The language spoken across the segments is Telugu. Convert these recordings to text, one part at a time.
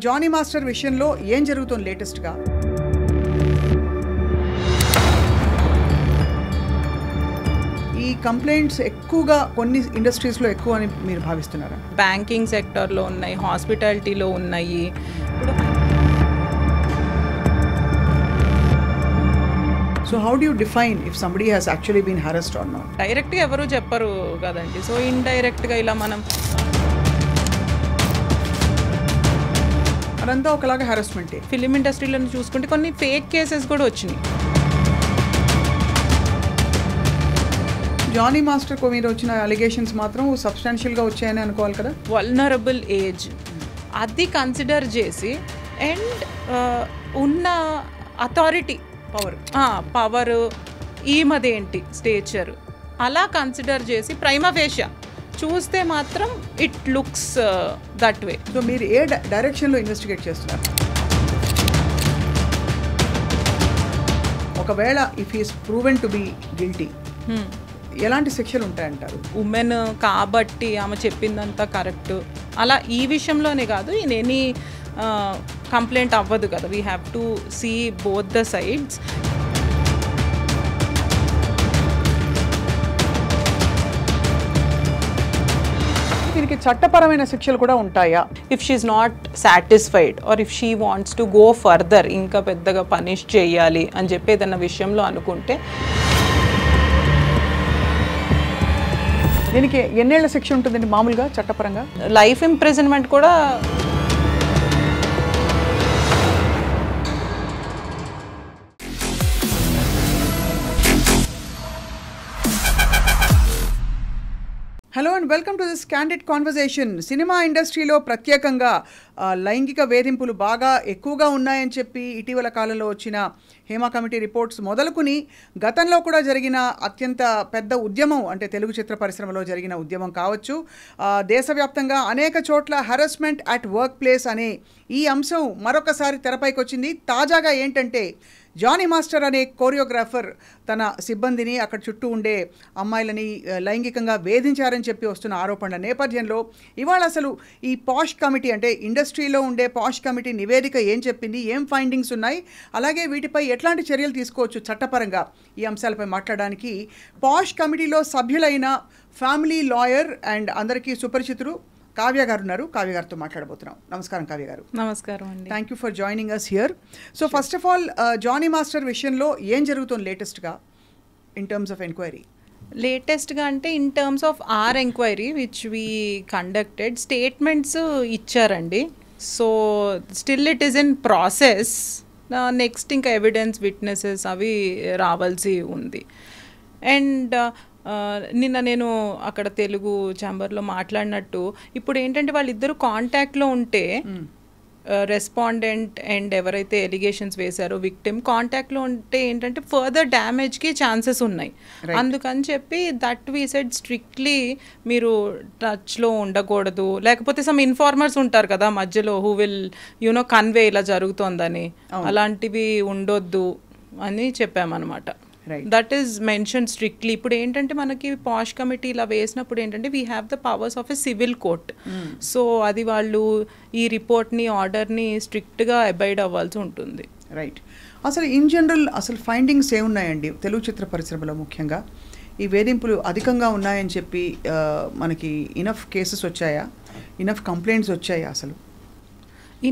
జానీ మాస్టర్ విషయంలో ఏం జరుగుతుంది లేటెస్ట్గా? ఈ కంప్లైంట్స్ ఎక్కువగా కొన్ని ఇండస్ట్రీస్లో ఎక్కువ అని మీరు భావిస్తున్నారా? బ్యాంకింగ్ సెక్టర్లో ఉన్నాయి, హాస్పిటాలిటీలో ఉన్నాయి. So how do you define if somebody has actually been harassed or not? డైరెక్ట్గా ఎవరు చెప్పరు కదండి. సో ఇండైరెక్ట్గా ఇలా మనం అదంతా ఒకలాగా హరాస్మెంటే. ఫిలిం ఇండస్ట్రీలో చూసుకుంటే కొన్ని ఫేక్ కేసెస్ కూడా వచ్చినాయి. జానీ మాస్టర్కు మీద వచ్చిన అలిగేషన్స్ మాత్రం సబ్స్టాన్షియల్గా వచ్చాయని అనుకోవాలి కదా. వల్నరబుల్ ఏజ్ అది కన్సిడర్ చేసి అండ్ ఉన్న అథారిటీ పవర్ ఈమదేంటి స్టేచర్ అలా కన్సిడర్ చేసి ప్రైమా ఫేషియా చూస్తే మాత్రం it looks that way. So మీరు ఏ డైరెక్షన్లో ఇన్వెస్టిగేట్ చేస్తున్నారు? ఒకవేళ if is proven to be guilty ఎలాంటి శిక్షలు ఉంటాయంటారు? ఉమెన్ కాబట్టి ఆమె చెప్పిందంతా కరెక్ట్ అలా ఈ విషయంలోనే కాదు, ఇన్ ఎనీ కంప్లైంట్ అవ్వదు కదా. We have to see both the sides. దీనికి చట్టపరమైన శిక్షలు కూడా ఉంటాయా? If she's not satisfied or if she wants to go further, ఇంకా పెద్దగా పనిష్ చేయాలి అని చెప్పి ఏదన్నా విషయంలో అనుకుంటే దీనికి ఎన్నేళ్ల శిక్ష ఉంటుందండి మామూలుగా చట్టపరంగా? లైఫ్ ఇంప్రిజన్మెంట్ కూడా. Hello and welcome to this candid conversation. Cinema ఇండస్ట్రీలో ప్రత్యేకంగా లైంగిక వేధింపులు బాగా ఎక్కువగా ఉన్నాయని చెప్పి ఇటీవల కాలంలో వచ్చిన హేమా కమిటీ రిపోర్ట్స్ మొదలుకుని గతంలో కూడా జరిగిన అత్యంత పెద్ద ఉద్యమం అంటే తెలుగు చిత్ర పరిశ్రమలో జరిగిన ఉద్యమం కావచ్చు, దేశవ్యాప్తంగా అనేక చోట్ల హరాస్మెంట్ అట్ వర్క్ ప్లేస్ అనే ఈ అంశం మరొకసారి తెరపైకి వచ్చింది. తాజాగా ఏంటంటే జానీ మాస్టర్ అనే కోరియోగ్రాఫర్ తన సిబ్బందిని అక్కడ చుట్టూ ఉండే అమ్మాయిలని లైంగికంగా వేధించారని చెప్పి వస్తున్న ఆరోపణల నేపథ్యంలో ఇవాళ అసలు ఈ పాష్ కమిటీ అంటే ఇండస్ట్రీలో ఉండే పాష్ కమిటీ నివేదిక ఏం చెప్పింది, ఏం ఫైండింగ్స్ ఉన్నాయి, అలాగే వీటిపై ఎట్లాంటి చర్యలు తీసుకోవచ్చు చట్టపరంగా, ఈ అంశాలపై మాట్లాడడానికి పాష్ కమిటీలో సభ్యులైన ఫ్యామిలీ లాయర్ అండ్ అందరికీ సుపరిచితులు కావ్య గారు ఉన్నారు. కావ్య గారితో మాట్లాడబోతున్నాం. నమస్కారం కావ్య గారు. నమస్కారం అండి. Thank you for joining us here. So first of all Jani master విషయంలో ఏం జరుగుతుంది లేటెస్ట్గా ఇన్ టర్మ్స్ ఆఫ్ ఎంక్వైరీ? లేటెస్ట్గా అంటే in terms of our enquiry which we conducted statements ఇచ్చారండి. So still it is in process. Next ఇంకా ఎవిడెన్స్ విట్నెసెస్ అవి రావాల్సి ఉంది. అండ్ నిన్న నేను అక్కడ తెలుగు ఛాంబర్లో మాట్లాడినట్టు ఇప్పుడు ఏంటంటే వాళ్ళిద్దరు కాంటాక్ట్లో ఉంటే రెస్పాండెంట్ అండ్ ఎవరైతే ఎలిగేషన్స్ వేశారో విక్టిమ్ కాంటాక్ట్లో ఉంటే ఏంటంటే ఫర్దర్ డ్యామేజ్కి ఛాన్సెస్ ఉన్నాయి. అందుకని చెప్పి దట్ వీ సెడ్ స్ట్రిక్ట్లీ మీరు టచ్లో ఉండకూడదు, లేకపోతే సమ్ ఇన్ఫార్మర్స్ ఉంటారు కదా మధ్యలో హూ విల్ యూనో కన్వే ఇలా జరుగుతోందని, అలాంటివి ఉండొద్దు అని చెప్పామన్నమాట. That is mention strictly. ఇప్పుడు ఏంటంటే మనకి పాష్ కమిటీ ఇలా వేసినప్పుడు ఏంటంటే we have the powers of a civil court. So అది వాళ్ళు ఈ రిపోర్ట్ని ఆర్డర్ని స్ట్రిక్ట్గా అబైడ్ అవ్వాల్సి ఉంటుంది. రైట్. అసలు ఇన్ జనరల్ అసలు ఫైండింగ్స్ ఏమున్నాయండి తెలుగు చిత్ర పరిశ్రమలో? ముఖ్యంగా ఈ వేధింపులు అధికంగా ఉన్నాయని చెప్పి మనకి ఇనఫ్ కేసెస్ వచ్చాయా, ఇనఫ్ కంప్లైంట్స్ వచ్చాయా? అసలు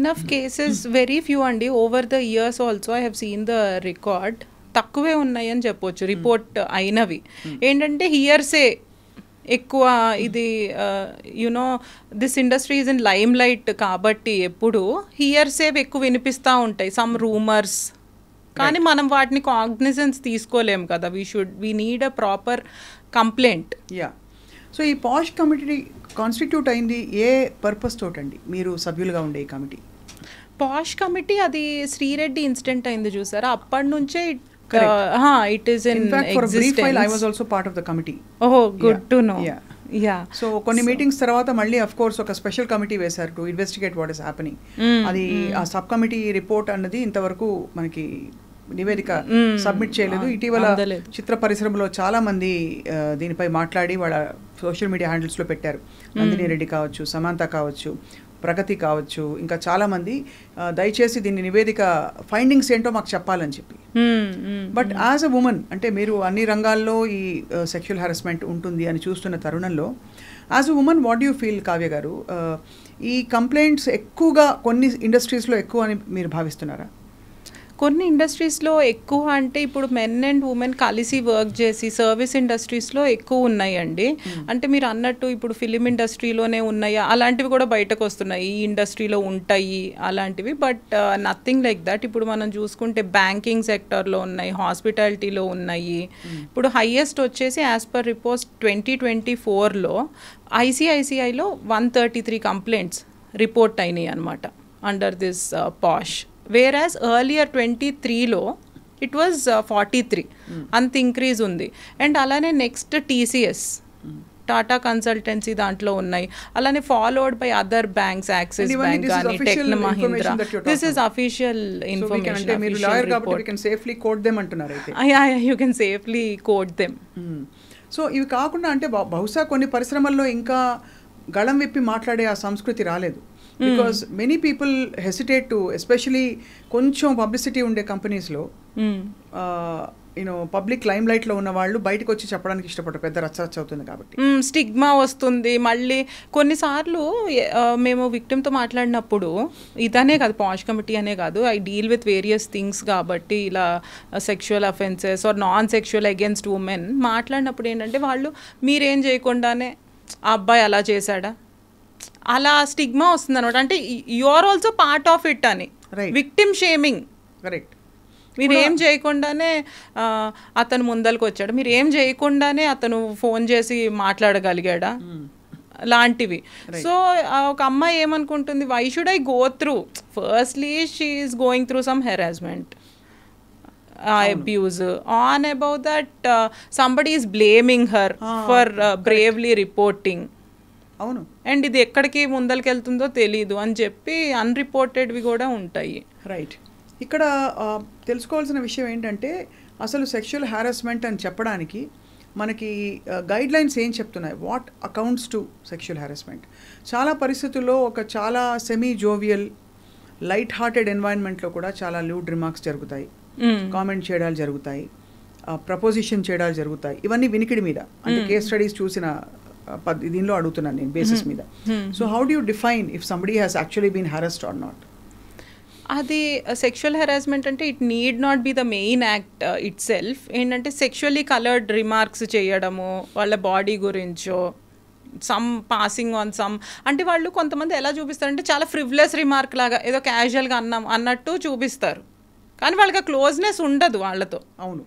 ఇనఫ్ కేసెస్ వెరీ ఫ్యూ అండి. Over the years also I have seen the record. తక్కువే ఉన్నాయి అని చెప్పొచ్చు రిపోర్ట్ అయినవి. ఏంటంటే హియర్సే ఎక్కువ. ఇది you know this industry is in lime light కాబట్టి ఎప్పుడు హియర్సే ఎక్కువ వినిపిస్తూ ఉంటాయి, సమ్ రూమర్స్. కానీ మనం వాటిని కాగ్నిజెన్స్ తీసుకోలేము కదా. We need a proper complaint. Yeah. So ఈ పాష్ కమిటీ కాన్స్టిట్యూట్ అయింది ఏ పర్పస్ తోటండి? మీరు సభ్యులుగా ఉండే ఈ కమిటీ? పాష్ కమిటీ అది శ్రీరెడ్డి ఇన్సిడెంట్ అయింది చూసారా, అప్పటి నుంచే it is in fact for a brief while I was also part of the committee. Oh, good to know. Yeah. So కొన్ని మీటింగ్స్ తర్వాత మళ్ళీ అఫ్ కోర్స్ ఒక స్పెషల్ కమిటీ వేశారు to investigate what is happening. అది ఆ సబ్ కమిటీ రిపోర్ట్ అన్నది ఇంతవరకు మనకి నివేదిక సబ్మిట్ చేయలేదు. ఇటీవల చిత్ర పరిశ్రమలో చాలా మంది దీనిపై మాట్లాడి వాళ్ళ సోషల్ మీడియా హ్యాండిల్స్లో పెట్టారు. నందిని రెడ్డి కావచ్చు, సమంత కావచ్చు, ప్రగతి కావచ్చు, ఇంకా చాలామంది దయచేసి దీన్ని నివేదిక ఫైండింగ్స్ ఏంటో మాకు చెప్పాలని చెప్పి. బట్ యాజ్ అ ఉమెన్, అంటే మీరు అన్ని రంగాల్లో ఈ సెక్షువల్ హారాస్మెంట్ ఉంటుంది అని చూస్తున్న తరుణంలో, as a women what you feel, Kavya గారు? ఈ కంప్లైంట్స్ ఎక్కువగా కొన్ని ఇండస్ట్రీస్లో ఎక్కువ అని మీరు భావిస్తున్నారా? కొన్ని ఇండస్ట్రీస్లో ఎక్కువ అంటే ఇప్పుడు మెన్ అండ్ ఉమెన్ కలిసి వర్క్ చేసి సర్వీస్ ఇండస్ట్రీస్లో ఎక్కువ ఉన్నాయండి. అంటే మీరు అన్నట్టు ఇప్పుడు ఫిలిం ఇండస్ట్రీలోనే ఉన్నాయా అలాంటివి కూడా బయటకు వస్తున్నాయి, ఈ ఇండస్ట్రీలో ఉంటాయి అలాంటివి. But nothing like that. ఇప్పుడు మనం చూసుకుంటే బ్యాంకింగ్ సెక్టర్లో ఉన్నాయి, హాస్పిటాలిటీలో ఉన్నాయి. ఇప్పుడు హైయెస్ట్ వచ్చేసి యాజ్ పర్ రిపోర్ట్స్ 2024లో ఐసిఐసిఐలో 133 కంప్లైంట్స్ రిపోర్ట్ అయినాయి అనమాట under this POSH. Whereas earlier 23లో it was 43. అంత ఇంక్రీజ్ ఉంది. అండ్ అలానే నెక్స్ట్ TCS, టాటా కన్సల్టెన్సీ దాంట్లో ఉన్నాయి. అలానే followed by other banks, Axis bank కానీ, టెక్నో Mahindra. This is official information. You can safely quote them. So ఇవి కాకుండా అంటే బహుశా కొన్ని పరిశ్రమల్లో ఇంకా గళం విప్పి మాట్లాడే ఆ సంస్కృతి రాలేదు. Because many people hesitate to, especially కొంచెం పబ్లిసిటీ ఉండే కంపెనీస్లో యూనో పబ్లిక్ లైమ్ లైట్లో ఉన్న వాళ్ళు బయటకు వచ్చి చెప్పడానికి ఇష్టపడరు, పెద్ద రచ్చ అవుతుంది కాబట్టి. స్టిగ్మా వస్తుంది. మళ్ళీ కొన్నిసార్లు మేము విక్టిమ్తో మాట్లాడినప్పుడు, ఇదనే కాదు, పాష్ కమిటీ అనే కాదు, I deal with various things కాబట్టి, ఇలా sexual offences or non sexual against women మాట్లాడినప్పుడు ఏంటంటే వాళ్ళు మీరేం చేయకుండానే ఆ అబ్బాయి అలా చేశాడా, అలా స్టిగ్మా వస్తుంది అనమాట. అంటే you are also part of it అని, విక్టిమ్ షేమింగ్. కరెక్ట్. మీరు ఏం చేయకుండానే అతను ముందరికి వచ్చాడు, మీరు ఏం చేయకుండానే అతను ఫోన్ చేసి మాట్లాడగలిగాడా లాంటివి. సో ఒక అమ్మాయి ఏమనుకుంటుంది, why should I go through, firstly she is going through some harassment, abuse, on about that somebody is blaming her for bravely reporting. అవును. అండ్ ఇది ఎక్కడికి ముందరికి వెళ్తుందో తెలీదు అని చెప్పి అన్రిపోర్టెడ్వి కూడా ఉంటాయి. రైట్. ఇక్కడ తెలుసుకోవాల్సిన విషయం ఏంటంటే, అసలు సెక్షువల్ హారాస్మెంట్ అని చెప్పడానికి మనకి గైడ్ లైన్స్ ఏం చెప్తున్నాయి, what accounts to sexual harassment. చాలా పరిస్థితుల్లో ఒక చాలా సెమీ జోవియల్ లైట్ హార్టెడ్ ఎన్వైరన్మెంట్లో కూడా చాలా లూడ్ రిమార్క్స్ జరుగుతాయి, కామెంట్ చేయడాలు జరుగుతాయి, ప్రపోజిషన్ చేయడాలు జరుగుతాయి. ఇవన్నీ వినికిడి మీద, అంటే కేస్ స్టడీస్ చూసిన దీనిలో అడుగుతున్నాను నేను బేసిస్ మీద. So how do you define if somebody has actually been harassed or not? అది సెక్షువల్ హెరాస్మెంట్ అంటే it need not be the main act itself. ఏంటంటే సెక్షువల్లీ కలర్డ్ రిమార్క్స్ చేయడము వాళ్ళ బాడీ గురించో, సమ్ పాసింగ్ ఆన్ సమ్, అంటే వాళ్ళు కొంతమంది ఎలా చూపిస్తారంటే చాలా ఫ్రివ్లెస్ రిమార్క్ లాగా ఏదో క్యాజువల్గా అన్నట్టు చూపిస్తారు, కానీ వాళ్ళకి ఆ క్లోజ్నెస్ ఉండదు వాళ్ళతో. అవును.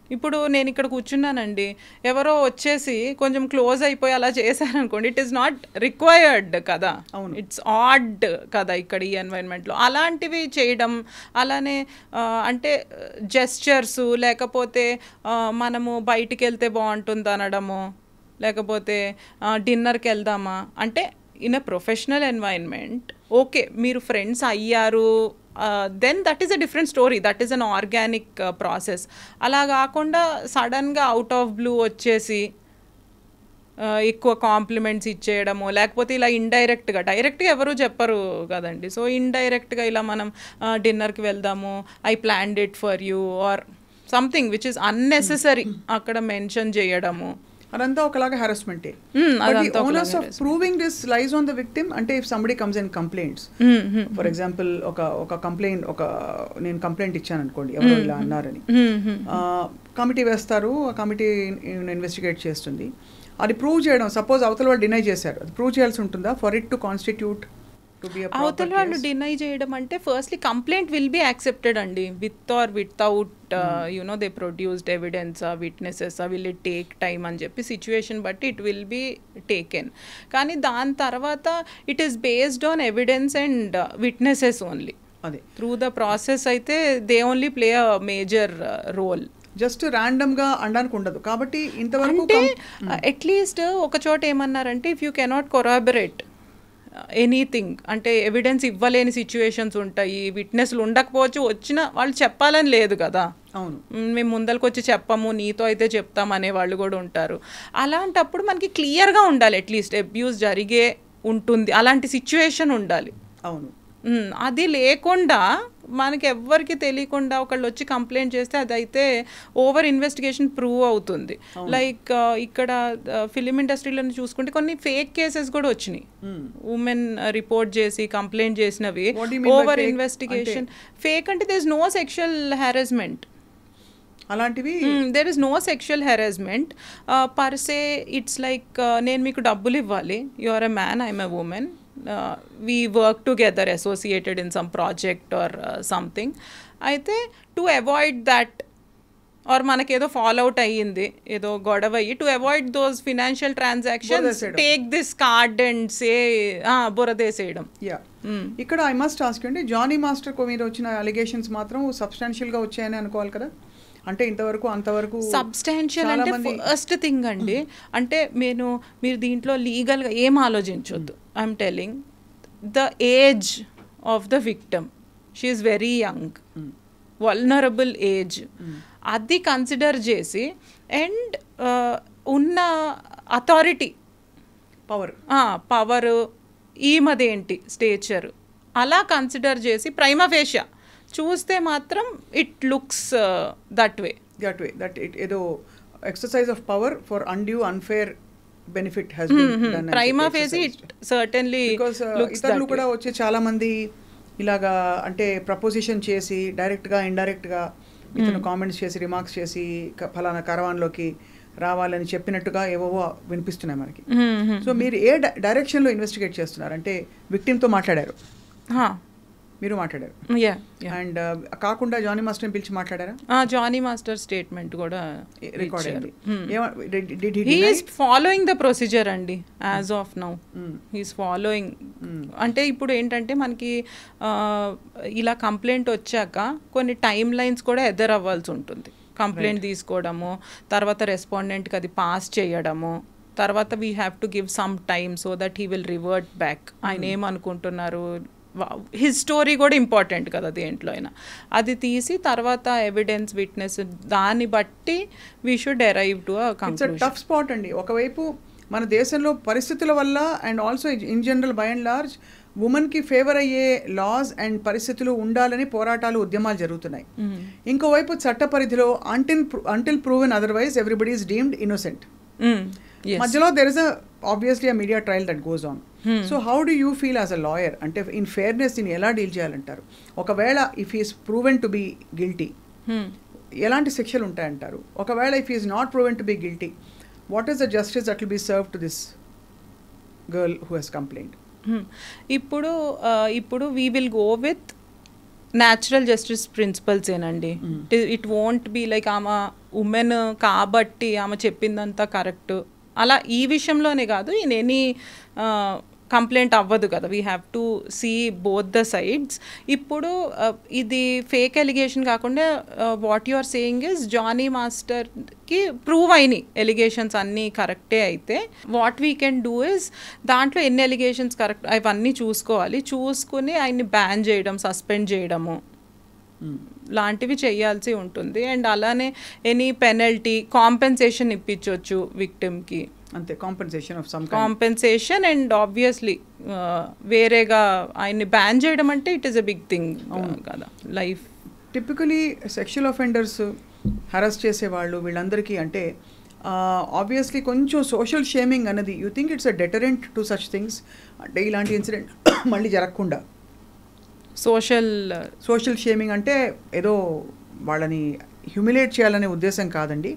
ఇప్పుడు నేను ఇక్కడ కూర్చున్నానండి, ఎవరో వచ్చేసి కొంచెం క్లోజ్ అయిపోయి అలా చేశారనుకోండి, ఇట్ ఈస్ నాట్ రిక్వైర్డ్ కదా, ఇట్స్ ఆడ్ కదా ఇక్కడ ఈ ఎన్వైరన్మెంట్లో. అలాంటివి చేయడం, అలానే అంటే జెస్చర్స్, లేకపోతే మనము బయటికి వెళ్తే బాగుంటుంది అనడము, లేకపోతే డిన్నర్కి వెళ్దామా అంటే in a professional environment okay, మీరు ఫ్రెండ్స్ అయ్యారు, then that is a different story, that is an organic process. అలా కాకుండా సడన్గా అవుట్ ఆఫ్ బ్లూ వచ్చేసి ఎక్కువ కాంప్లిమెంట్స్ ఇచ్చేయడము, లేకపోతే ఇలా ఇండైరెక్ట్గా, డైరెక్ట్గా ఎవరు చెప్పరు కదండి, సో ఇండైరెక్ట్గా ఇలా మనం డిన్నర్కి వెళ్దాము, I planned it for you or something which is unnecessary అక్కడ మెన్షన్ చేయడము, అదంతా ఒకలాగా హెరాస్మెంటే. Onus of proving this lies on the victim. అంటే if somebody comes and complaints, for example ఒక కంప్లైంట్, నేను కంప్లైంట్ ఇచ్చాను అనుకోండి, ఎవరో ఇలా అన్నారని, కమిటీ వేస్తారు, ఆ కమిటీ ఇన్వెస్టిగేట్ చేస్తుంది. అది ప్రూవ్ చేయడం, సపోజ్ అవతల వాళ్ళు డినై చేశారు, అది ప్రూవ్ చేయాల్సి ఉంటుందా ఫర్ ఇట్ టు కాన్స్టిట్యూట్? అవతల వాళ్ళు డినై చేయడం అంటే firstly complaint will be accepted అండి, with or without you know they produced evidence, witnesses, will it take time అని చెప్పి సిచ్యువేషన్ బట్టి ఇట్ విల్ బి టేకెన్. కానీ దాని తర్వాత it is based on evidence and witnesses only. అదే త్రూ ద ప్రాసెస్ అయితే they only play a major role. Just ర్యాండమ్గా అనడానికి ఉండదు. కాబట్టి ఇంతవరకు అంటే అట్లీస్ట్ ఒక చోట ఏమన్నారంటే, if you cannot corroborate anything, అంటే ఎవిడెన్స్ ఇవ్వలేని సిచ్యువేషన్స్ ఉంటాయి, విట్నెస్లు ఉండకపోవచ్చు, వచ్చిన వాళ్ళు చెప్పాలని లేదు కదా, అవును మేము ముందరికి వచ్చి చెప్పము, నీతో అయితే చెప్తాం అనే వాళ్ళు కూడా ఉంటారు. అలాంటప్పుడు మనకి క్లియర్గా ఉండాలి, అట్లీస్ట్ అబ్యూస్ జరిగే ఉంటుంది, అలాంటి సిచ్యువేషన్ ఉండాలి. అవును. అది లేకుండా మనకి ఎవ్వరికి తెలియకుండా ఒకళ్ళు వచ్చి కంప్లైంట్ చేస్తే అదైతే ఓవర్ ఇన్వెస్టిగేషన్ ప్రూవ్ అవుతుంది. లైక్ ఇక్కడ ఫిలిం ఇండస్ట్రీలో చూసుకుంటే కొన్ని ఫేక్ కేసెస్ కూడా వచ్చినాయి. ఉమెన్ రిపోర్ట్ చేసి కంప్లైంట్ చేసినవి ఓవర్ ఇన్వెస్టిగేషన్. ఫేక్ అంటే there is no sexual harassment, అలాంటివి there is no sexual harassment per se. It's like నేను మీకు డబ్బులు ఇవ్వాలి, you are a man, I'm a women, we work together associated in some project or something. అయితే టు అవాయిడ్ దట్ ఆర్ మనకేదో ఫాలో అవుట్ అయ్యింది, ఏదో గొడవ అయ్యి, to avoid those financial transactions take this card and say బురదేసేయడం. ఇక్కడ ఐ మస్ట్ ఆస్క్ అండి, జానీ మాస్టర్ మీద వచ్చిన అలిగేషన్స్ మాత్రం సబ్స్టాన్షియల్గా వచ్చాయని అనుకోవాలి కదా? అంటే ఇంతవరకు అంతవరకు సబ్స్టాన్షియల్ అంటే ఫస్ట్ థింగ్ అండి. అంటే మీరు దీంట్లో లీగల్గా ఏం ఆలోచించొద్దు. I'm telling the age of the victim, she is very young, vulnerable age, అది కన్సిడర్ చేసి అండ్ ఉన్న అథారిటీ పవర్ ఈమదేంటి స్టేచర్ అలా కన్సిడర్ చేసి ప్రైమా ఫేషియా చూస్తే మాత్రం it looks that way that it ఏదో exercise of power for undue unfair benefit has been done. Prima facie it certainly looks that way. ఇతరులు కూడా వచ్చే చాలా మంది ఇలాగా అంటే ప్రపోజిషన్ చేసి డైరెక్ట్గా ఇండైరెక్ట్గా ఇతను కామెంట్స్ చేసి రిమార్క్స్ చేసి ఫలానా కరవాన్లోకి రావాలని చెప్పినట్టుగా ఏవో వినిపిస్తున్నాయి మనకి. సో మీరు ఏ డైరెక్షన్లో ఇన్వెస్టిగేట్ చేస్తున్నారు? అంటే విక్టిమ్తో మాట్లాడారు, మీరు మాట్లాడారు, అండ్ కాకుండా జానీ మాస్టర్ పిలిచి మాట్లాడారా? జానీ మాస్టర్ స్టేట్మెంట్ కూడా రికార్డ్ అయింది. He is following the procedure అండి as of now. He is following. అంటే ఇప్పుడు ఏంటంటే మనకి ఇలా కంప్లైంట్ వచ్చాక కొన్ని టైమ్ లైన్స్ కూడా ఎదురవ్వాల్సి ఉంటుంది. కంప్లైంట్ తీసుకోవడము, తర్వాత రెస్పాండెంట్కి అది పాస్ చేయడము, తర్వాత we have to give some time so that he will revert back. ఆయన ఏమనుకుంటున్నారు, హిజ్ స్టోరీ కూడా ఇంపార్టెంట్ కదా దేంట్లో అయినా. అది తీసి తర్వాత ఎవిడెన్స్, విట్నెస్, దాన్ని బట్టి we should arrive to a conclusion. Tough spot అండి. ఒకవైపు మన దేశంలో పరిస్థితుల వల్ల and also in general by and large ఉమెన్కి ఫేవర్ అయ్యే లాస్ అండ్ పరిస్థితులు ఉండాలని పోరాటాలు, ఉద్యమాలు జరుగుతున్నాయి. ఇంకోవైపు చట్ట పరిధిలో until proven otherwise everybody is deemed innocent. మధ్యలో there is obviously a media trial that goes on. So how do you feel as a lawyer? అంటే ఇన్ ఫేర్నెస్ దీన్ని ఎలా డీల్ చేయాలంటారు? ఒకవేళ if is proven to be guilty ఎలాంటి శిక్షలు ఉంటాయంటారు? ఒకవేళ if is not proven to be guilty, what is the justice that will be serve to this girl who has complaint? ఇప్పుడు we will go with natural justice principles ఏనండి. ఇట్ వోంట్ బీ లైక్ ఆమె ఉమెన్ కాబట్టి ఆమె చెప్పిందంతా కరెక్ట్ అలా. ఈ విషయంలోనే కాదు, ఇన్ ఎనీ కంప్లైంట్ అవ్వదు కదా. We have to see both the sides. ఇప్పుడు ఇది ఫేక్ ఎలిగేషన్ కాకుండా what you are saying is Jani మాస్టర్కి ప్రూవ్ అయినాయి ఎలిగేషన్స్ అన్నీ కరెక్టే అయితే what we can do is దాంట్లో ఎన్ని ఎలిగేషన్స్ కరెక్ట్ అవన్నీ చూసుకోవాలి. చూసుకుని ఆయన్ని బ్యాన్ చేయడం, సస్పెండ్ చేయడము లాంటివి చేయాల్సి ఉంటుంది. అండ్ అలానే ఎనీ పెనల్టీ, కాంపెన్సేషన్ ఇప్పించవచ్చు విక్టిమ్కి. అంతే, compensation of some compensation. And obviously వేరేగా ఆయన్ని బ్యాన్ చేయడం అంటే it is a big thing కదా life. Typically sexual offenders harass చేసేవాళ్ళు వీళ్ళందరికీ అంటే ఆబ్వియస్లీ కొంచెం సోషల్ షేమింగ్ అనేది you think it's a deterrent to such things? అంటే ఇలాంటి ఇన్సిడెంట్ మళ్ళీ జరగకుండా సోషల్ షేమింగ్ అంటే ఏదో వాళ్ళని హ్యూమిలేట్ చేయాలనే ఉద్దేశం కాదండి,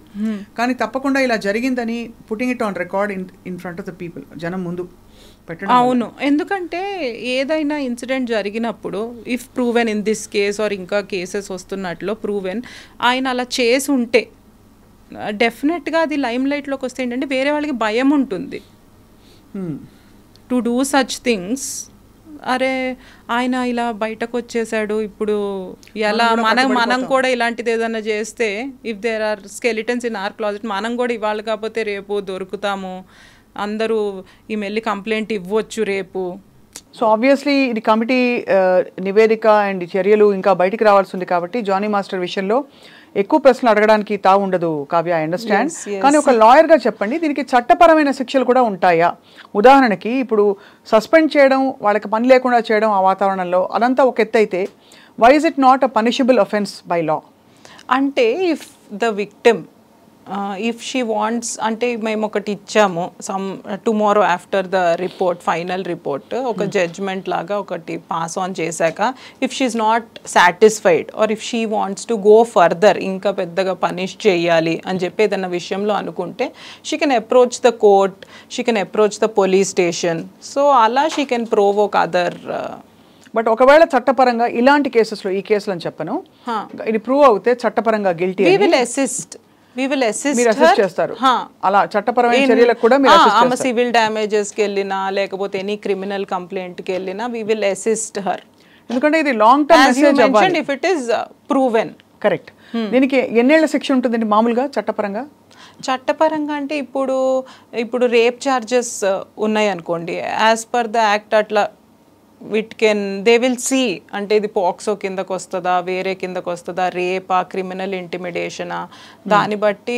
కానీ తప్పకుండా ఇలా జరిగిందని putting it on record in front of the people, జనం ముందు పెట్టడం. అవును, ఎందుకంటే ఏదైనా ఇన్సిడెంట్ జరిగినప్పుడు if proven in this case or ఇంకా కేసెస్ వస్తున్నట్లు ప్రూవెన్ ఆయన అలా చేసి ఉంటే డెఫినెట్గా అది లైమ్ లైట్లోకి వస్తే ఏంటంటే వేరే వాళ్ళకి భయం ఉంటుంది టు డూ సచ్ థింగ్స్. అరే ఆయన ఇలా బయటకు వచ్చేసాడు, ఇప్పుడు ఎలా మనం కూడా ఇలాంటిది ఏదైనా చేస్తే if there are skeletons in our closet మనం కూడా ఇవాళ కాకపోతే రేపు దొరుకుతాము, అందరూ ఈ మెల్లి కంప్లైంట్ ఇవ్వచ్చు రేపు. సో ఆబ్వియస్లీ ఇది కమిటీ నివేదిక అండ్ చర్యలు ఇంకా బయటికి రావాల్సి ఉంది కాబట్టి జానీ మాస్టర్ విషయంలో ఎక్కువ ప్రశ్నలు అడగడానికి తావు ఉండదు కావ్య, ఐ అండర్స్టాండ్. కానీ ఒక లాయర్గా చెప్పండి, దీనికి చట్టపరమైన శిక్షలు కూడా ఉంటాయా? ఉదాహరణకి ఇప్పుడు సస్పెండ్ చేయడం, వాళ్ళకి పని లేకుండా చేయడం ఆ వాతావరణంలో, అదంతా ఒక ఎత్తు అయితే why is it not a punishable offence by law? అంటే if the victim if she wants, అంటే మేము ఒకటి ఇచ్చాము tomorrow after the report, final report ఒక జడ్జ్మెంట్ లాగా ఒకటి పాస్ ఆన్ చేశాక, if she's not satisfied or if she wants to go further, ఇంకా పెద్దగా పనిష్ చేయాలి అని చెప్పి ఏదైనా విషయంలో అనుకుంటే she can approach the court, she can approach the police station. So అలా she can Provogue other. But ఒకవేళ చట్టపరంగా ఇలాంటి కేసెస్లో, ఈ కేసులు అని చెప్పను, ఇది ప్రూవ్ అవుతే చట్టపరంగా గిల్టీ, we will assist మీరు అసిస్ట్ చేస్తారు. అలా చట్టపరమైన చర్యలకు కూడా మీరు అసిస్ట్ చేస్తారు. సివిల్ డ్యామేజెస్ కి వెళ్ళినా లేకపోతే ఎనీ క్రిమినల్ కంప్లైంట్ కి వెళ్ళినా we will assist her. ఎందుకంటే ఇది లాంగ్ టర్మ్ మెసేజ్ అవ్వాలి. if it is proven. Correct. దీనికి ఎన్నేళ్ల శిక్ష ఉంటుందండి మామూలుగా చట్టపరంగా? చట్టపరంగా అంటే ఇప్పుడు రేప్ చార్జెస్ ఉన్నాయి అనుకోండి, యాజ్ పర్ ద యాక్ట్ అట్లా దే విల్ సీ, అంటే ఇది పాక్సో కిందకు వస్తుందా, వేరే కిందకు వస్తుందా, రేపా, క్రిమినల్ ఇంటిమిడేషనా, దాన్ని బట్టి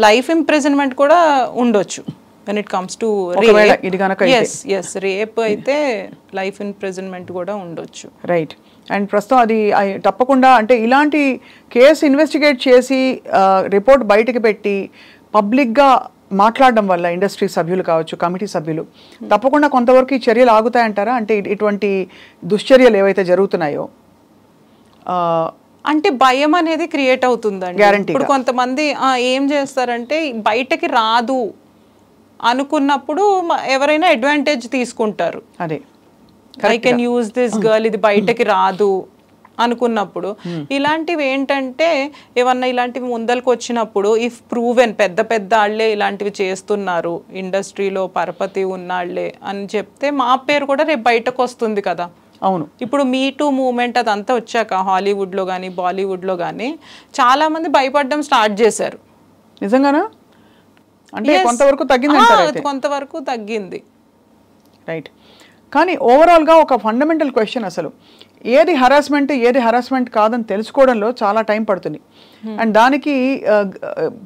లైఫ్ ఇంప్రిజన్మెంట్ కూడా ఉండొచ్చు when it comes to rape. yes rape అయితే లైఫ్ ఇంప్రిజన్మెంట్ కూడా ఉండొచ్చు. రైట్. అండ్ ప్రస్తుతం అది తప్పకుండా, అంటే ఇలాంటి కేసు ఇన్వెస్టిగేట్ చేసి రిపోర్ట్ బయటకు పెట్టి పబ్లిక్గా మాట్లాడడం వల్ల ఇండస్ట్రీ సభ్యులు కావచ్చు, కమిటీ సభ్యులు, తప్పకుండా కొంతవరకు ఈ చర్యలు ఆగుతాయంటారా? అంటే ఇటువంటి దుశ్చర్యలు ఏవైతే జరుగుతున్నాయో అంటే భయం అనేది క్రియేట్ అవుతుందండి. గ్యారంటీ. ఇప్పుడు కొంతమంది ఏం చేస్తారంటే బయటకి రాదు అనుకున్నప్పుడు ఎవరైనా అడ్వాంటేజ్ తీసుకుంటారు. అదే I can use this girl, ఇది బయటకి రాదు అనుకున్నప్పుడు ఇలాంటివి ఏంటంటే ఏమన్నా ఇలాంటివి ముందలకు వచ్చినప్పుడు ఇఫ్ ప్రూవెన్ పెద్ద వాళ్ళే ఇలాంటివి చేస్తున్నారు, ఇండస్ట్రీలో పరపతి ఉన్నాళ్లే అని చెప్తే మా పేరు కూడా రేపు బయటకు వస్తుంది కదా. అవును. ఇప్పుడు మీ టూ మూవ్మెంట్ అదంతా వచ్చాక హాలీవుడ్లో కానీ బాలీవుడ్లో కానీ చాలా మంది భయపడడం స్టార్ట్ చేశారు. నిజంగానా? అంటే కొంతవరకు తగ్గింది. కొంతవరకు తగ్గింది. రైట్. కానీ ఓవరాల్గా ఒక ఫండమెంటల్ క్వశ్చన్, అసలు ఏది హరాస్మెంట్ కాదని తెలుసుకోవడంలో చాలా టైం పడుతుంది. అండ్ దానికి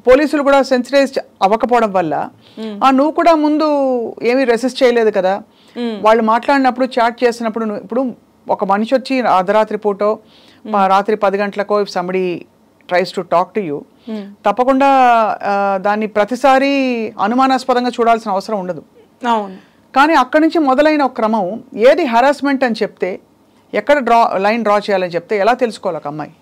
పోలీసులు కూడా సెన్సిటైజ్ అవ్వకపోవడం వల్ల నువ్వు కూడా ముందు ఏమీ రెసిస్ట్ చేయలేదు కదా, వాళ్ళు మాట్లాడినప్పుడు చాట్ చేసినప్పుడు ఇప్పుడు ఒక మనిషి వచ్చి అర్ధరాత్రి పూటో రాత్రి 10 గంటలకో if somebody tries to talk to you, తప్పకుండా దాన్ని ప్రతిసారి అనుమానాస్పదంగా చూడాల్సిన అవసరం ఉండదు. అవును. కానీ అక్కడి నుంచి మొదలైన ఒక క్రమం, ఏది హరాస్మెంట్ అని చెప్తే, ఎక్కడ లైన్ డ్రా చేయాలని చెప్తే ఎలా తెలుసుకోవాలి ఒక అమ్మాయి?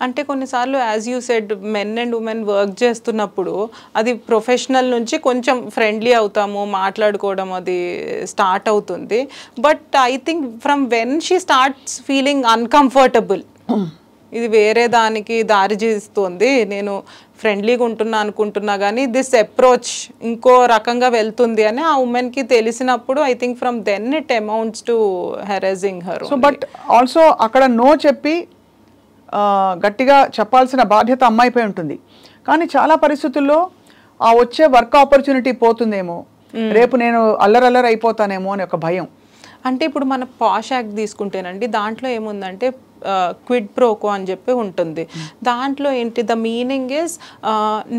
అంటే కొన్నిసార్లు as you said men and women work చేస్తున్నప్పుడు అది ప్రొఫెషనల్ నుంచి కొంచెం ఫ్రెండ్లీ అవుతాము, మాట్లాడుకోవడం అది స్టార్ట్ అవుతుంది. But I think from when she starts feeling uncomfortable, ఇది వేరే దానికి దారి చేస్తుంది, నేను ఫ్రెండ్లీగా ఉంటున్నా అనుకుంటున్నా కానీ దిస్ అప్రోచ్ ఇంకో రకంగా వెళ్తుంది అని ఆ ఉమెన్కి తెలిసినప్పుడు I think from then it amounts to harassing her. So but also అక్కడ నో చెప్పి గట్టిగా చెప్పాల్సిన బాధ్యత అమ్మాయిపై ఉంటుంది. కానీ చాలా పరిస్థితుల్లో ఆ వచ్చే వర్క్ ఆపర్చునిటీ పోతుందేమో, రేపు నేను అల్లరల్లరి అయిపోతానేమో అని ఒక భయం. అంటే ఇప్పుడు మన పాష్ యాక్ట్ తీసుకుంటేనండి, దాంట్లో ఏముందంటే క్విడ్ ప్రోకో అని చెప్పి ఉంటుంది. దాంట్లో ఏంటి, ద మీనింగ్ ఇస్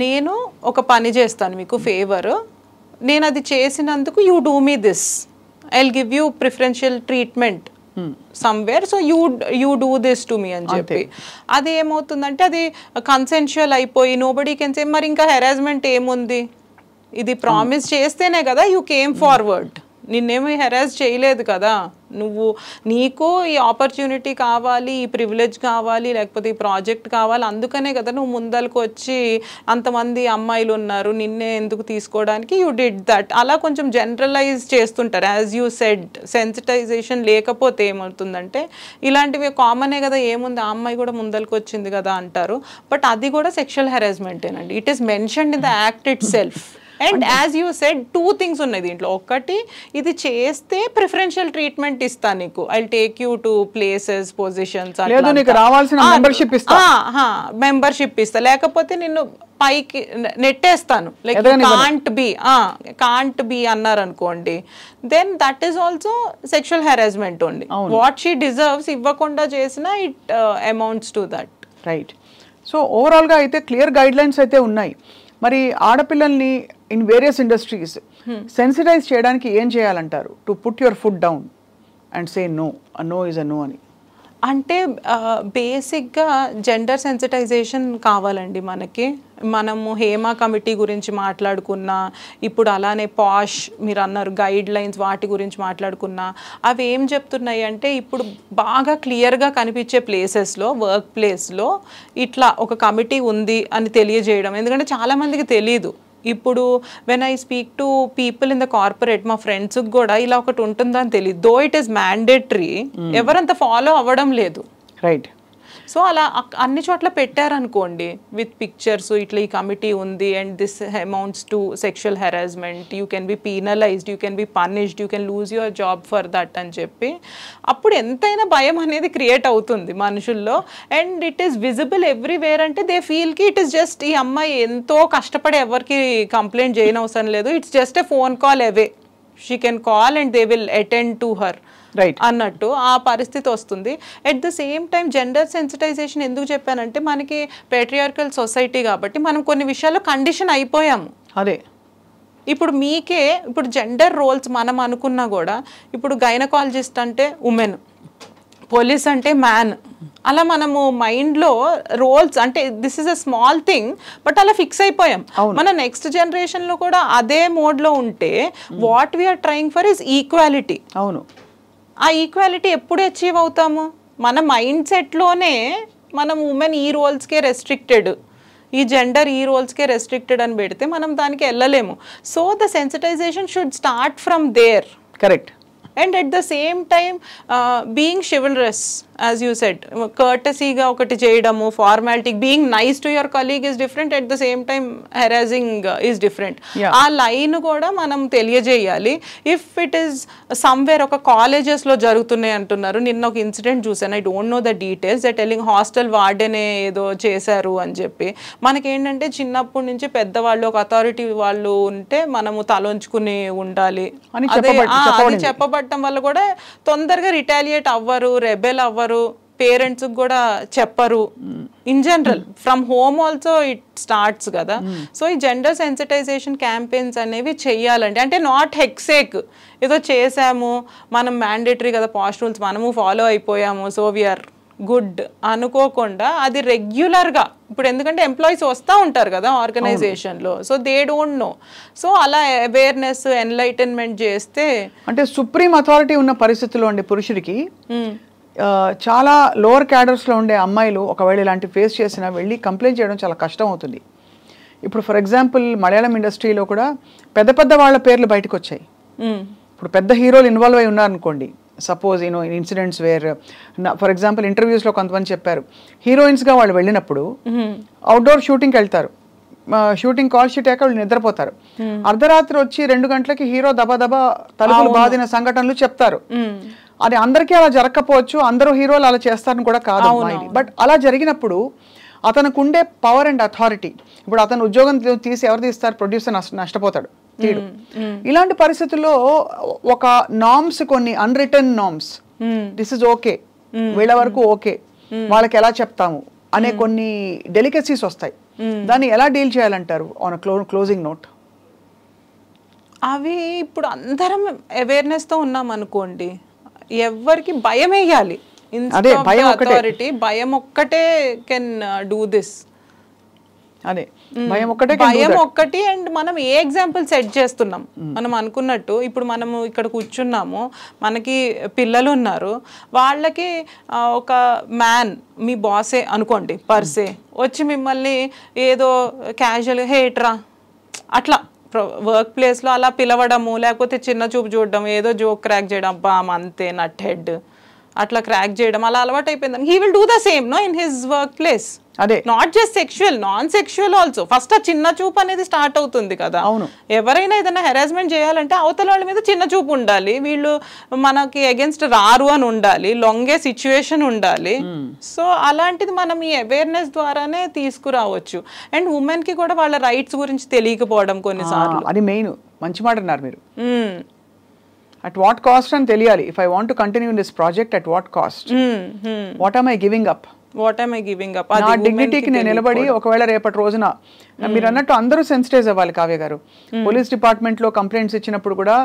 నేను ఒక పని చేస్తాను మీకు ఫేవర్, నేను అది చేసినందుకు you do me this, I will give you preferential treatment somewhere, so you do this to me అని చెప్పి. అది ఏమవుతుందంటే అది కన్సెన్షువల్ అయిపోయి నోబడీ కెన్ సే మరి ఇంకా హెరాస్మెంట్ ఏముంది, ఇది ప్రామిస్ చేస్తేనే కదా యూ కేమ్ ఫార్వర్డ్, నిన్నేమీ హెరాస్ చేయలేదు కదా, నీకు ఈ ఆపర్చునిటీ కావాలి, ఈ ప్రివిలేజ్ కావాలి, లేకపోతే ఈ ప్రాజెక్ట్ కావాలి, అందుకనే కదా నువ్వు ముందరకు వచ్చి అంతమంది అమ్మాయిలు ఉన్నారు నిన్నే ఎందుకు తీసుకోవడానికి యూ డిడ్ దట్. అలా కొంచెం జనరలైజ్ చేస్తుంటారు. యాజ్ యూ సెడ్ సెన్సిటైజేషన్ లేకపోతే ఏమవుతుందంటే ఇలాంటివి కామనే కదా, ఏముంది ఆ అమ్మాయి కూడా ముందరకు వచ్చింది కదా అంటారు. బట్ అది కూడా సెక్షువల్ హెరాస్మెంటేనండి. It is mentioned in the act itself. And as you said 2 things ఉన్నాయి దీంట్లో. ఒకటి, ఇది చేస్తే ప్రిఫరెన్షియల్ ట్రీట్మెంట్ ఇస్తా నీకు, I take you to places, positions, membership ఇస్తా, లేకపోతే నిన్ను పైకి నెట్టేస్తాను, లైక్ కాంట్ బి అన్నారు అనుకోండి, then that is also sexual harassment only. What she deserves ఇవ్వకుండా చేసినా it amounts to that. Right. So ఓవరాల్గా అయితే క్లియర్ గైడ్లైన్స్ అయితే ఉన్నాయి. మరి ఆడపిల్లల్ని ఇన్ వేరియస్ ఇండస్ట్రీస్ సెన్సిటైజ్ చేయడానికి ఏం చేయాలంటారు? To put your foot down and say no, no is a no అని. అంటే బేసిక్గా జెండర్ సెన్సిటైజేషన్ కావాలండి మనకి. మనము హేమా కమిటీ గురించి మాట్లాడుకున్నా, ఇప్పుడు అలానే పాష్ మీరు అన్నారు గైడ్ లైన్స్ వాటి గురించి మాట్లాడుకున్నా, అవి ఏం చెప్తున్నాయి అంటే ఇప్పుడు బాగా క్లియర్గా కనిపించే ప్లేసెస్లో, వర్క్ ప్లేస్లో ఇట్లా ఒక కమిటీ ఉంది అని తెలియజేయడం. ఎందుకంటే చాలామందికి తెలీదు. ఇప్పుడు when I speak to people in the corporate, మా ఫ్రెండ్స్కి కూడా ఇలా ఒకటి ఉంటుందని తెలియదు. దో ఇట్ ఈస్ మ్యాండేటరీ, ఎవరంత ఫాలో అవ్వడం లేదు. రైట్. సో అలా అన్ని చోట్ల పెట్టారనుకోండి విత్ పిక్చర్స్, ఇట్లా ఈ కమిటీ ఉంది and this amounts to sexual harassment, you can be penalised, you can be punished, you can lose your job for that అని చెప్పి అప్పుడు ఎంతైనా భయం అనేది క్రియేట్ అవుతుంది మనుషుల్లో. And it is visible everywhere. అంటే దే ఫీల్కి ఇట్ ఈస్ జస్ట్ ఈ అమ్మాయి ఎంతో కష్టపడి ఎవరికి కంప్లైంట్ చేయనవసరం లేదు, it's just a phone call away, she can call and they will attend to her అన్నట్టు ఆ పరిస్థితి వస్తుంది. At the same time gender sensitization ఎందుకు చెప్పానంటే మనకి పేట్రియార్కల్ సొసైటీ కాబట్టి మనం కొన్ని విషయాల్లో కండిషన్ అయిపోయాము. అదే ఇప్పుడు మీకే ఇప్పుడు జెండర్ రోల్స్ మనం అనుకున్నా కూడా ఇప్పుడు గైనకాలజిస్ట్ అంటే ఉమెన్, పోలీస్ అంటే మ్యాన్, అలా మనము మైండ్లో రోల్స్ అంటే this is a small thing but అలా ఫిక్స్ అయిపోయాం. మన నెక్స్ట్ జనరేషన్లో కూడా అదే మోడ్లో ఉంటే what we're trying for is equality. అవును. ఆ ఈక్వాలిటీ ఎప్పుడు అచీవ్ అవుతాము? మన మైండ్ సెట్లోనే మనం ఉమెన్ ఈ రోల్స్కే రెస్ట్రిక్టెడ్, ఈ జెండర్ ఈ రోల్స్కే రెస్ట్రిక్టెడ్ అని పెడితే మనం దానికి వెళ్ళలేము. So the sensitization should start from there. Correct. And at the same time being chivalrous, as you said, courtesy-గా ఒకటి చేయడము, formality, being nice to your colleague is different, at the same time harassing is different. ఆ లైన్ కూడా మనం తెలియజేయాలి. ఇఫ్ ఇట్ ఈస్ సమ్వేర్ ఒక కాలేజెస్లో జరుగుతున్నాయి అంటున్నారు. నిన్న ఒక ఇన్సిడెంట్ చూసాను, I don't know the details, that telling hostel వార్డెనే ఏదో చేశారు అని చెప్పి. మనకేంటంటే చిన్నప్పటి నుంచి పెద్దవాళ్ళు ఒక అథారిటీ వాళ్ళు ఉంటే మనము తలొంచుకుని ఉండాలి అని చెప్పబడటం వల్ల కూడా తొందరగా రిటాలియేట్ అవ్వరు, రెబెల్ అవ్వరు, పేరెంట్స్ కూడా చెప్పరు. In general from home also it starts కదా. సో ఈ జెండర్ సెన్సిటైజేషన్ క్యాంపెయిన్స్ అనేవి చెయ్యాలండి. అంటే నాట్ హెక్సేక్ ఏదో చేసాము మనం మ్యాండేటరీ కదా పాస్ట్ రూల్స్ మనము ఫాలో అయిపోయాము సో వీఆర్ గుడ్ అనుకోకుండా అది రెగ్యులర్గా, ఇప్పుడు ఎందుకంటే ఎంప్లాయీస్ వస్తూ ఉంటారు కదా ఆర్గనైజేషన్లో, so they don't know. So అలా అవేర్నెస్ ఎన్లైటన్మెంట్ చేస్తే, అంటే సుప్రీం అథారిటీ ఉన్న పరిస్థితుల్లో అండి పురుషుడికి చాలా లోవర్ క్యాడర్స్లో ఉండే అమ్మాయిలు ఒకవేళ ఇలాంటి ఫేస్ చేసినా వెళ్ళి కంప్లైంట్ చేయడం చాలా కష్టం అవుతుంది. ఇప్పుడు ఫర్ ఎగ్జాంపుల్ మలయాళం ఇండస్ట్రీలో కూడా పెద్ద పెద్ద వాళ్ళ పేర్లు బయటకు వచ్చాయి. ఇప్పుడు పెద్ద హీరోలు ఇన్వాల్వ్ అయి ఉన్నారనుకోండి, suppose you know incidents where for example ఇంటర్వ్యూస్లో కొంతమంది చెప్పారు హీరోయిన్స్గా వాళ్ళు వెళ్ళినప్పుడు అవుట్డోర్ షూటింగ్కి వెళ్తారు, షూటింగ్ కాల్ షీట్ అయ్యాక వాళ్ళు నిద్రపోతారు, అర్ధరాత్రి వచ్చి 2 గంటలకి హీరో దబా తలుపులు బాదిన సంఘటనలు చెప్తారు. అది అందరికీ అలా జరగకపోవచ్చు, అందరూ హీరోలు అలా చేస్తారని కూడా కాదు, బట్ అలా జరిగినప్పుడు అతనికి ఉండే పవర్ అండ్ అథారిటీ, ఇప్పుడు అతను ఉద్యోగం తీసి ఎవరు తీస్తారు, ప్రొడ్యూసర్ నష్టపోతాడు, తీడు. ఇలాంటి పరిస్థితుల్లో ఒక నామ్స్, కొన్ని unwritten norms, this is okay, వీళ్ళ వరకు ఓకే, వాళ్ళకి ఎలా చెప్తాము అనే కొన్ని డెలికేసీస్ వస్తాయి. దాన్ని ఎలా డీల్ చేయాలంటారు ఆన్ క్లోజింగ్ నోట్? అవి ఇప్పుడు అందరం అవేర్నెస్తో ఉన్నాం అనుకోండి, ఎవరికి భయం వేయాలి, అథారిటీ భయం ఒక్కటే కెన్ డూ దిస్. అదే భయం ఒక్కటి. అండ్ మనం ఏ ఎగ్జాంపుల్ సెట్ చేస్తున్నాం, మనం అనుకున్నట్టు ఇప్పుడు మనము ఇక్కడ కూర్చున్నాము, మనకి పిల్లలు ఉన్నారు, వాళ్ళకి ఒక మ్యాన్ మీ బాసే అనుకోండి పర్సే వచ్చి మిమ్మల్ని ఏదో క్యాజువల్ హేట్రా అట్లా వర్క్ ప్లేస్లో అలా పిలవడము, లేకపోతే చిన్న చూపు చూడడం, ఏదో జోక్ క్రాక్ చేయడం, అబ్బా అంతే నట్ హెడ్ అట్లా క్రాక్ చేయడం అలా అలవాటు అయిపోయింది. He will do the same no in his workplace. అదే not just sexual, non sexual also. First ఆ చిన్న చూపు అనేది స్టార్ట్ అవుతుంది కదా. ఎవరైనా ఏదైనా హెరాస్మెంట్ చేయాలంటే అవతల వాళ్ళ మీద చిన్న చూపు ఉండాలి, వీళ్ళు మనకి అగేన్స్ట్ రారు అని ఉండాలి, లొంగే సిచ్యువేషన్ ఉండాలి. సో అలాంటిది మనం ఈ అవేర్నెస్ ద్వారానే తీసుకురావచ్చు. అండ్ ఉమెన్ కి కూడా వాళ్ళ రైట్స్ గురించి తెలియకపోవడం కొన్నిసార్లు, అది మెయిన్. మంచి మాట అన్నారు మీరు. At what cost అని తెలియాలి. If I want to continue in this project, at what cost? What am I giving up? What I'm I giving up? నా డిగ్నిటీకి నేను నిలబడి ఒకవేళ రేపటి రోజున మీరు అన్నట్టు అందరూ సెన్సిటైజ్ అవ్వాలి. కావ్య గారు, పోలీస్ డిపార్ట్మెంట్ లో కంప్లైంట్స్ ఇచ్చినప్పుడు కూడా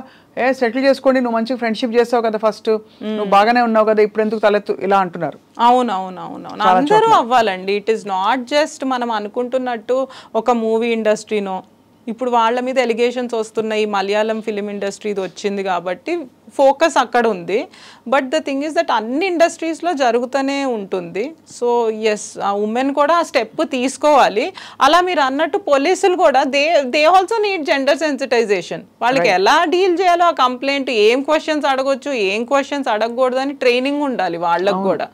సెటిల్ చేసుకోండి, నువ్వు మంచి ఫ్రెండ్షిప్ చేస్తావు కదా, ఫస్ట్ నువ్వు బాగానే ఉన్నావు కదా, ఇప్పుడు ఎందుకు తలెత్తు ఇలా అంటున్నారు. అవునవునవును, అందరూ అవ్వాలండి. ఇట్ ఈస్ నాట్ జస్ట్ మనం అనుకుంటున్నట్టు ఒక మూవీ ఇండస్ట్రీనో. ఇప్పుడు వాళ్ళ మీద ఎలిగేషన్స్ వస్తున్నాయి, మలయాళం ఫిలిం ఇండస్ట్రీది వచ్చింది కాబట్టి ఫోకస్ అక్కడ ఉంది. But the thing is that అన్ని ఇండస్ట్రీస్లో జరుగుతూనే ఉంటుంది. సో ఎస్, ఆ ఉమెన్ కూడా ఆ స్టెప్ తీసుకోవాలి. అలా మీరు అన్నట్టు పోలీసులు కూడా they also need gender sensitization. వాళ్ళకి ఎలా డీల్ చేయాలో ఆ కంప్లైంట్, ఏం క్వశ్చన్స్ అడగొచ్చు, ఏం క్వశ్చన్స్ అడగకూడదు అని ట్రైనింగ్ ఉండాలి వాళ్ళకు కూడా.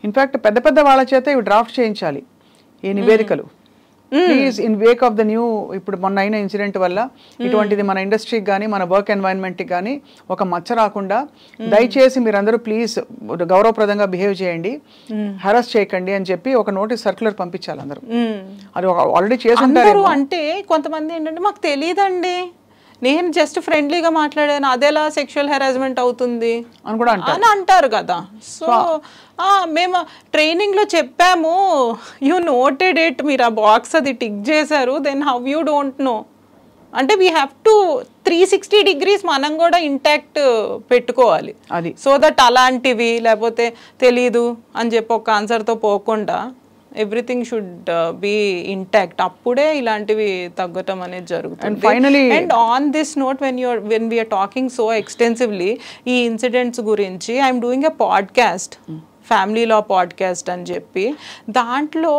ఇన్ఫ్యాక్ట్ పెద్ద పెద్ద వాళ్ళ చేత ఇవి డ్రాఫ్ట్ చేయించాలి ఈ నివేదికలు. Please in Wake of the new, ఇప్పుడు మొన్న అయిన ఇన్సిడెంట్ వల్ల ఇటువంటిది మన ఇండస్ట్రీకి కానీ మన వర్క్ ఎన్వైరన్మెంట్కి కానీ ఒక మచ్చ రాకుండా దయచేసి మీరందరూ ప్లీజ్ గౌరవప్రదంగా బిహేవ్ చేయండి, హెరాస్ చేయకండి అని చెప్పి ఒక నోటీస్ సర్క్యులర్ పంపించాలి అందరూ. అది ఆల్రెడీ చేస్తుంటారు. అంటే కొంతమంది ఏంటంటే మాకు తెలియదండి, నేను జస్ట్ ఫ్రెండ్లీగా మాట్లాడాను, అదేలా సెక్షువల్ హెరాస్మెంట్ అవుతుంది అని కూడా అంటారు కదా. సో మేము ట్రైనింగ్లో చెప్పాము, యూ నోటెడ్ ఇట్, మీరు ఆ బాక్స్ అది టిక్ చేశారు, then how you don't know అంటే వీ హ్యావ్ టు 360 degrees మనం కూడా ఇంటాక్ట్ పెట్టుకోవాలి. అది సో దట్ అలాంటివి లేకపోతే తెలీదు అని చెప్పి ఒక ఆన్సర్తో పోకుండా ఎవ్రీథింగ్ షుడ్ బి ఇంటాక్ట్. అప్పుడే ఇలాంటివి తగ్గటం అనేది జరుగుతుంది. And on this note when we're talking so extensively ఈ ఇన్సిడెంట్స్ గురించి, I'm doing a podcast, family law podcast అని చెప్పి. దాంట్లో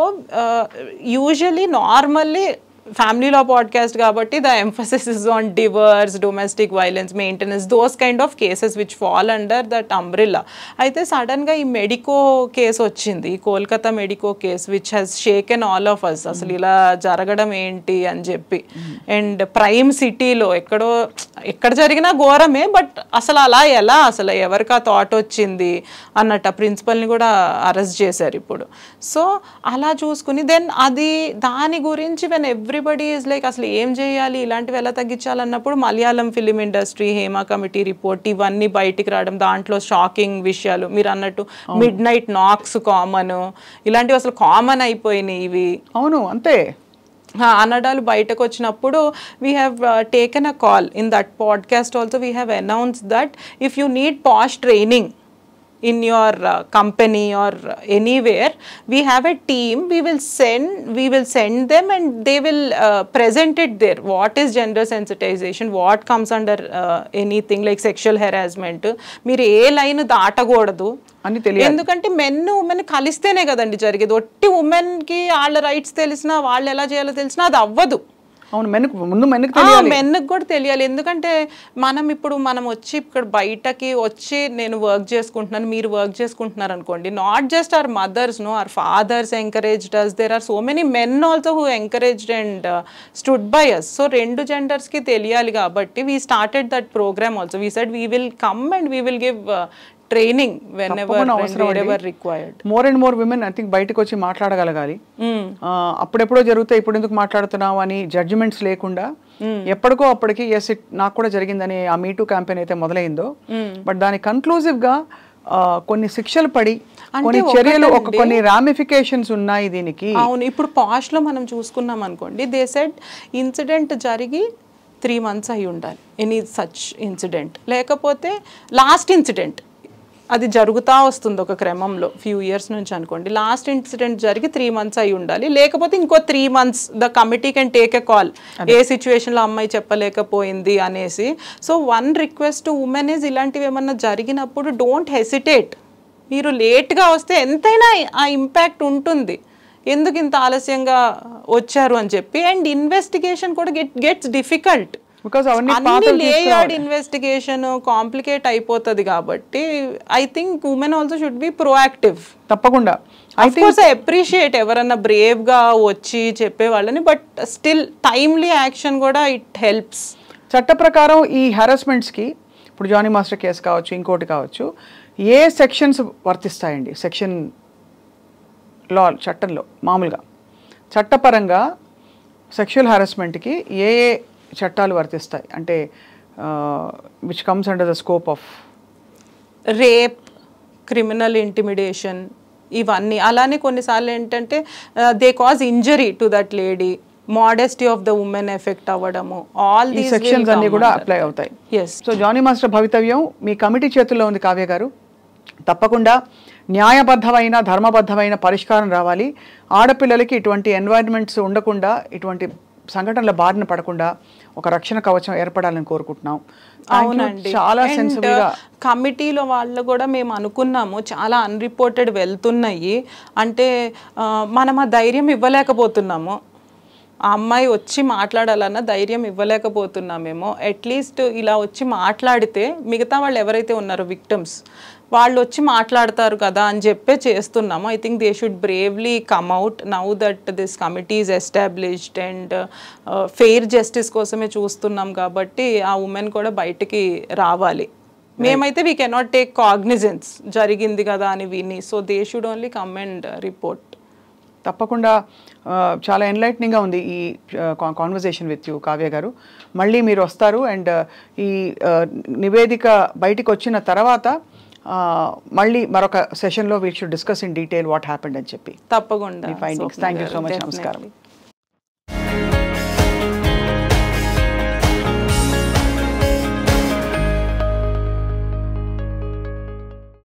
usually normally family law podcast కాబట్టి the emphasis is on divorce, domestic violence, maintenance, those kind of cases which fall under that umbrella. అయితే సడన్గా ఈ మెడికో కేసు వచ్చింది, ఈ Kolkata medico case, which has shaken all of us. అసలు ఇలా జరగడం ఏంటి అని చెప్పి. అండ్ ప్రైమ్ సిటీలో ఎక్కడ జరిగినా ఘోరమే, బట్ అసలు అలా ఎలా, అసలు ఎవరికి ఆ థాట్ వచ్చింది అన్నట్టు ఆ ప్రిన్సిపల్ని కూడా అరెస్ట్ చేశారు ఇప్పుడు. సో అలా చూసుకుని దెన్ దాని గురించి వెన్ ఎవ్రీబడి ఈజ్ లైక్ అసలు ఏం చేయాలి, ఇలాంటివి ఎలా తగ్గించాలన్నప్పుడు Malayalam film industry, Hema committee report ఇవన్నీ బయటికి రావడం, దాంట్లో షాకింగ్ విషయాలు. మీరు అన్నట్టు మిడ్ నైట్ నాక్స్ కామన్, ఇలాంటివి అసలు కామన్ అయిపోయినాయి ఇవి. అవును, అంతే అనడాలు బయటకు వచ్చినప్పుడు we have taken a call in that podcast also. We have announced that if you need posh training in your company or anywhere, we have a team, we will send them and they will present it there. What is gender sensitization, what comes under anything like sexual harassment, మీరు ఏ లైన్ దాటకూడదు అని తెలియాలి. ఎందుకంటే ఉమెన్ కలిస్తేనే కదండి జరిగేది. ఒట్టి ఉమెన్కి వాళ్ళ రైట్స్ తెలిసినా, వాళ్ళు ఎలా చేయాలో తెలిసినా అది అవ్వదు. అవును, మెన్నుకు కూడా తెలియాలి. ఎందుకంటే మనం వచ్చి ఇక్కడ బయటకి వచ్చి నేను వర్క్ చేసుకుంటున్నాను, మీరు వర్క్ చేసుకుంటున్నారు అనుకోండి, not just our mothers, no our fathers encouraged us, there are so many men also who encouraged and stood by us. So రెండు జెండర్స్కి తెలియాలి కాబట్టి we started that program also. We said we will come and we will give training whenever required. More and more women I think బయటకు వచ్చి మాట్లాడగలగాలి. అప్పుడెప్పుడో జరుగుతాయి, ఇప్పుడు ఎందుకు మాట్లాడుతున్నావు అని జడ్జిమెంట్స్ లేకుండా ఎప్పటికో అప్పటికి ఎస్ ఇట్ నాకు కూడా జరిగిందని ఆ మీటూ క్యాంపెయిన్ అయితే మొదలైందో, బట్ దాని కన్క్లూజివ్ గా కొన్ని శిక్షలు పడి కొన్ని చర్యలు, కొన్ని రామిఫికేషన్స్ ఉన్నాయి దీనికి. అవును, ఇప్పుడు పాష్ లో మనం చూసుకున్నాం అనుకోండి, దే సెడ్ ఇన్సిడెంట్ జరిగి 3 months అయి ఉండాలి, ఎనీ సచ్ ఇన్సిడెంట్, లేకపోతే లాస్ట్ ఇన్సిడెంట్ అది జరుగుతూ వస్తుంది ఒక క్రమంలో ఫ్యూ ఇయర్స్ నుంచి అనుకోండి, లాస్ట్ ఇన్సిడెంట్ జరిగి 3 months అయి ఉండాలి, లేకపోతే ఇంకో 3 months the committee can take a call, ఏ సిచ్యువేషన్లో అమ్మాయి చెప్పలేకపోయింది అనేసి. So one request to women is, ఇలాంటివి ఏమన్నా జరిగినప్పుడు డోంట్ హెసిటేట్. మీరు లేట్గా వస్తే ఎంతైనా ఆ ఇంపాక్ట్ ఉంటుంది, ఎందుకు ఇంత ఆలస్యంగా వచ్చారు అని చెప్పి. అండ్ ఇన్వెస్టిగేషన్ కూడా గెట్స్ డిఫికల్ట్, అన్ని లేయర్డ్ ఇన్వెస్టిగేషన్ కాంప్లికేట్ అయిపోతుంది. కాబట్టి I think women also should be proactive. తప్పకుండా ఐ అప్రిషియేట్ ఎవరన్నా బ్రేవ్ గా వచ్చి చెప్పే వాళ్ళని, బట్ స్టిల్ టైమ్లీ యాక్షన్ కూడా ఇట్ హెల్ప్స్. చట్ట ప్రకారం ఈ హెరాస్మెంట్స్ కి ఇప్పుడు జానీ మాస్టర్ కేసు కావచ్చు, ఇంకోటి కావచ్చు, ఏ సెక్షన్స్ వర్తిస్తాయండి? సెక్షన్ లా చట్టంలో మామూలుగా చట్టపరంగా సెక్షువల్ హెరాస్మెంట్కి ఏ చట్టాలు వర్తిస్తాయి అంటే which comes under the scope of rape, criminal intimidation, ఇవన్నీ అలానే కొన్నిసార్లు ఏంటంటే they cause injury to that lady, modesty of the women effect అవ్వడము, ఆల్ ఈ సెక్షన్స్ అన్ని కూడా అప్లై అవుతాయి. సో జానీ మాస్టర్ భవితవ్యం మీ కమిటీ చేతుల్లో ఉంది కావ్య గారు. తప్పకుండా న్యాయబద్ధమైన ధర్మబద్ధమైన పరిష్కారం రావాలి. ఆడపిల్లలకి ఇటువంటి ఎన్వైరన్మెంట్స్ ఉండకుండా, ఇటువంటి సంఘటనల బారిన పడకుండా ఒక రక్షణ కవచం ఏర్పడాలని కోరుకుంటున్నాం. అవునండి. చాలా సెన్సిబుల్ గా కమిటీలో వాళ్ళు కూడా మేము అనుకున్నాము, చాలా అన్రిపోర్టెడ్ వెళ్తున్నాయి అంటే మనం ఆ ధైర్యం ఇవ్వలేకపోతున్నాము. ఆ అమ్మాయి వచ్చి మాట్లాడాలన్న ధైర్యం ఇవ్వలేకపోతున్నామేమో. అట్లీస్ట్ ఇలా వచ్చి మాట్లాడితే మిగతా వాళ్ళు ఎవరైతే ఉన్నారో విక్టిమ్స్ వాళ్ళు వచ్చి మాట్లాడతారు కదా అని చెప్పే చేస్తున్నాము. I think they should bravely come out now that this committee is established and fair justice కోసమే చూస్తున్నాం కాబట్టి ఆ ఉమెన్ కూడా బయటికి రావాలి. మేమైతే వీ కెనాట్ టేక్ కాగ్నిజెన్స్ జరిగింది కదా అని విని. So they should only come and report. తప్పకుండా చాలా ఎన్లైట్నింగ్గా ఉంది ఈ కాన్వర్జేషన్ విత్ యూ కావ్య గారు. మళ్ళీ మీరు వస్తారు అండ్ ఈ నివేదిక బయటికి వచ్చిన తర్వాత మళ్ళీ మరొక సెషన్లో we should discuss in detail what happened అని చెప్పి. తప్పకుండా. Findings. Thank you so much. నమస్కారం.